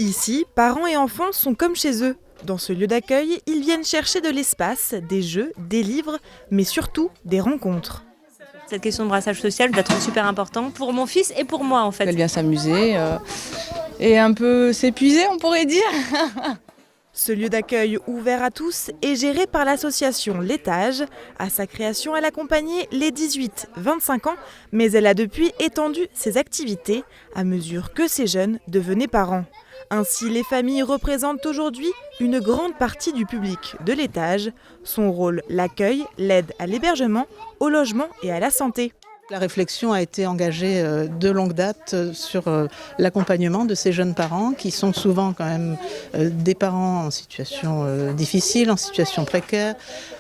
Ici, parents et enfants sont comme chez eux. Dans ce lieu d'accueil, ils viennent chercher de l'espace, des jeux, des livres, mais surtout des rencontres. Cette question de brassage social, je la trouve super importante pour mon fils et pour moi en fait. Elle vient s'amuser et un peu s'épuiser, on pourrait dire. Ce lieu d'accueil ouvert à tous est géré par l'association L'Étage. À sa création, elle accompagnait les 18-25 ans, mais elle a depuis étendu ses activités à mesure que ces jeunes devenaient parents. Ainsi, les familles représentent aujourd'hui une grande partie du public de l'Étage. Son rôle, l'accueil, l'aide à l'hébergement, au logement et à la santé. La réflexion a été engagée de longue date sur l'accompagnement de ces jeunes parents qui sont souvent quand même des parents en situation difficile, en situation précaire.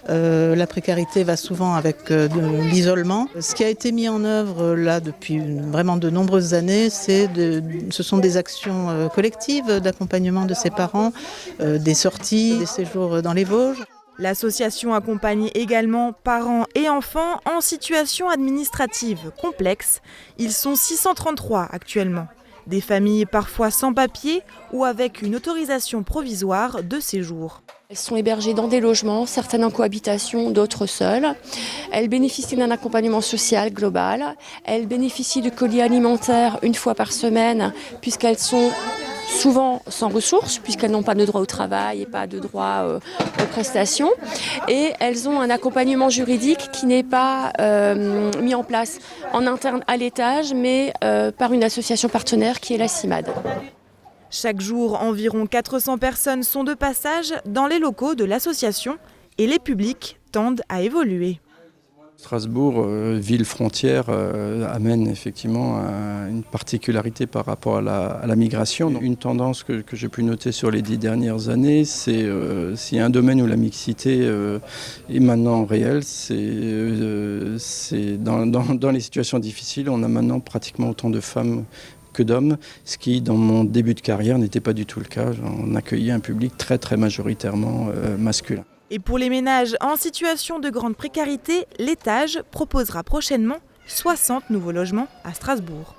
La précarité va souvent avec de l'isolement. Ce qui a été mis en œuvre là depuis vraiment de nombreuses années, ce sont des actions collectives d'accompagnement de ces parents, des sorties, des séjours dans les Vosges. L'association accompagne également parents et enfants en situation administrative complexe. Ils sont 633 actuellement. Des familles parfois sans papier ou avec une autorisation provisoire de séjour. Elles sont hébergées dans des logements, certaines en cohabitation, d'autres seules. Elles bénéficient d'un accompagnement social global. Elles bénéficient de colis alimentaires une fois par semaine puisqu'elles sont souvent sans ressources, puisqu'elles n'ont pas de droit au travail et pas de droit aux prestations. Et elles ont un accompagnement juridique qui n'est pas mis en place en interne à l'Étage, mais par une association partenaire qui est la CIMAD. Chaque jour, environ 400 personnes sont de passage dans les locaux de l'association et les publics tendent à évoluer. Strasbourg, ville frontière, amène effectivement une particularité par rapport à la migration. Une tendance que j'ai pu noter sur les 10 dernières années, c'est s'il y a un domaine où la mixité est maintenant réelle, c'est dans les situations difficiles, on a maintenant pratiquement autant de femmes que d'hommes, ce qui, dans mon début de carrière, n'était pas du tout le cas. On accueillait un public très très majoritairement masculin. Et pour les ménages en situation de grande précarité, l'Étage proposera prochainement 60 nouveaux logements à Strasbourg.